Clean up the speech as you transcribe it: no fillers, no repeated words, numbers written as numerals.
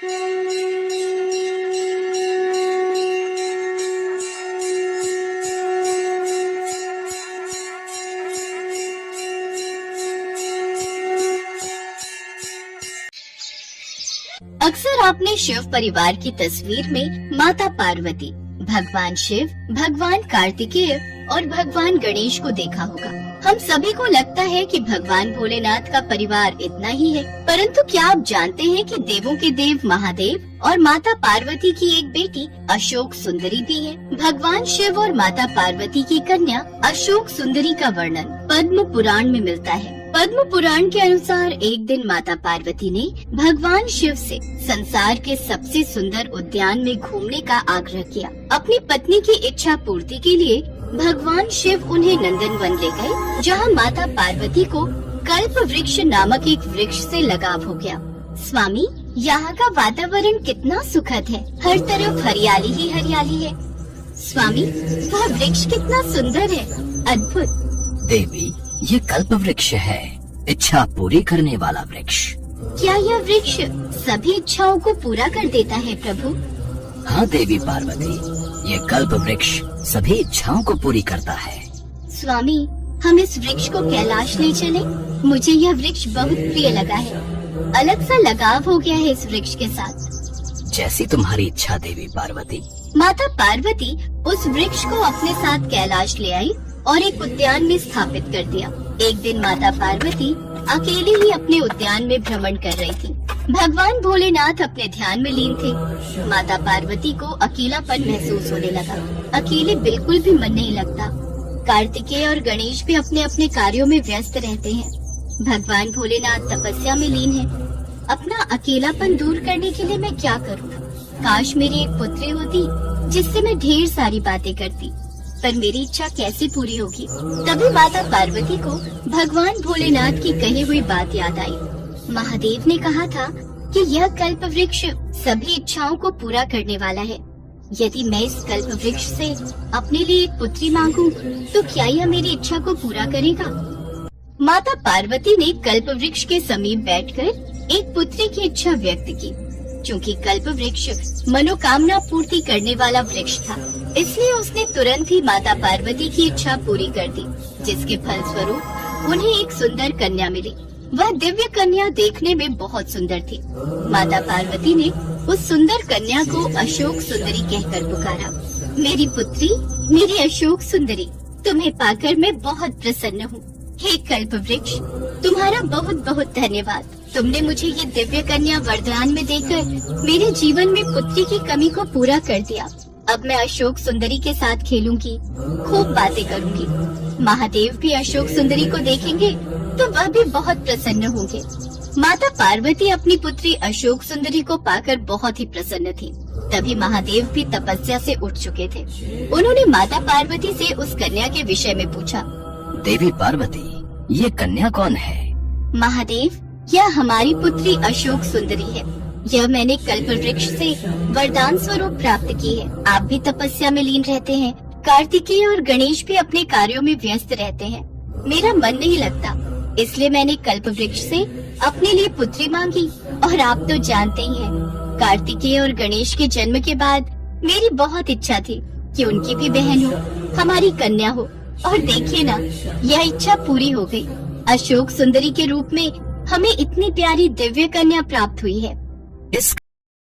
अक्सर आपने शिव परिवार की तस्वीर में माता पार्वती, भगवान शिव, भगवान कार्तिकेय और भगवान गणेश को देखा होगा। हम सभी को लगता है कि भगवान भोलेनाथ का परिवार इतना ही है, परंतु क्या आप जानते हैं कि देवों के देव महादेव और माता पार्वती की एक बेटी अशोक सुंदरी भी है। भगवान शिव और माता पार्वती की कन्या अशोक सुंदरी का वर्णन पद्म पुराण में मिलता है। पद्म पुराण के अनुसार एक दिन माता पार्वती ने भगवान शिव से संसार के सबसे सुंदर उद्यान में घूमने का आग्रह किया। अपनी पत्नी की इच्छा पूर्ति के लिए भगवान शिव उन्हें नंदनवन ले गए, जहां माता पार्वती को कल्प वृक्ष नामक एक वृक्ष से लगाव हो गया। स्वामी, यहाँ का वातावरण कितना सुखद है, हर तरफ हरियाली ही हरियाली है। स्वामी, वह वृक्ष कितना सुंदर है, अद्भुत। देवी, ये कल्प वृक्ष है, इच्छा पूरी करने वाला वृक्ष। क्या यह वृक्ष सभी इच्छाओं को पूरा कर देता है प्रभु? हाँ देवी पार्वती, ये कल्प वृक्ष सभी इच्छाओं को पूरी करता है। स्वामी, हम इस वृक्ष को कैलाश ले चले? मुझे यह वृक्ष बहुत प्रिय लगा है, अलग सा लगाव हो गया है इस वृक्ष के साथ। जैसी तुम्हारी इच्छा देवी पार्वती। माता पार्वती उस वृक्ष को अपने साथ कैलाश ले आई और एक उद्यान में स्थापित कर दिया। एक दिन माता पार्वती अकेली ही अपने उद्यान में भ्रमण कर रही थी। भगवान भोलेनाथ अपने ध्यान में लीन थे। माता पार्वती को अकेलापन महसूस होने लगा। अकेले बिल्कुल भी मन नहीं लगता। कार्तिकेय और गणेश भी अपने अपने कार्यों में व्यस्त रहते हैं। भगवान भोलेनाथ तपस्या में लीन है। अपना अकेलापन दूर करने के लिए मैं क्या करूं? काश मेरी एक पुत्री होती जिससे मैं ढेर सारी बातें करती, पर मेरी इच्छा कैसे पूरी होगी? तभी माता पार्वती को भगवान भोलेनाथ की कही हुई बात याद आई। महादेव ने कहा था कि यह कल्प वृक्ष सभी इच्छाओं को पूरा करने वाला है। यदि मैं इस कल्प वृक्ष से अपने लिए एक पुत्री मांगूं, तो क्या यह मेरी इच्छा को पूरा करेगा? माता पार्वती ने कल्प वृक्ष के समीप बैठकर एक पुत्री की इच्छा व्यक्त की। चूँकि कल्प वृक्ष मनोकामना पूर्ति करने वाला वृक्ष था, इसलिए उसने तुरंत ही माता पार्वती की इच्छा पूरी कर दी, जिसके फलस्वरूप उन्हें एक सुंदर कन्या मिली। वह दिव्य कन्या देखने में बहुत सुंदर थी। माता पार्वती ने उस सुंदर कन्या को अशोक सुंदरी कहकर पुकारा। मेरी पुत्री, मेरी अशोक सुंदरी, तुम्हें पाकर मैं बहुत प्रसन्न हूँ। हे कल्प वृक्ष, तुम्हारा बहुत बहुत धन्यवाद। तुमने मुझे ये दिव्य कन्या वरदान में देकर मेरे जीवन में पुत्री की कमी को पूरा कर दिया। अब मैं अशोक सुंदरी के साथ खेलूंगी, खूब बातें करूंगी। महादेव भी अशोक सुंदरी को देखेंगे तो वह भी बहुत प्रसन्न होंगे। माता पार्वती अपनी पुत्री अशोक सुंदरी को पाकर बहुत ही प्रसन्न थी। तभी महादेव भी तपस्या से उठ चुके थे। उन्होंने माता पार्वती से उस कन्या के विषय में पूछा। देवी पार्वती, ये कन्या कौन है? महादेव, यह हमारी पुत्री अशोक सुंदरी है। यह मैंने कल्प वृक्ष से वरदान स्वरूप प्राप्त की है। आप भी तपस्या में लीन रहते हैं। कार्तिकेय और गणेश भी अपने कार्यों में व्यस्त रहते हैं। मेरा मन नहीं लगता, इसलिए मैंने कल्प वृक्ष से अपने लिए पुत्री मांगी। और आप तो जानते ही हैं, कार्तिकेय और गणेश के जन्म के बाद मेरी बहुत इच्छा थी कि उनकी भी बहन हो, हमारी कन्या हो। और देखिए ना, यह इच्छा पूरी हो गई। अशोक सुंदरी के रूप में हमें इतनी प्यारी दिव्य कन्या प्राप्त हुई है। इस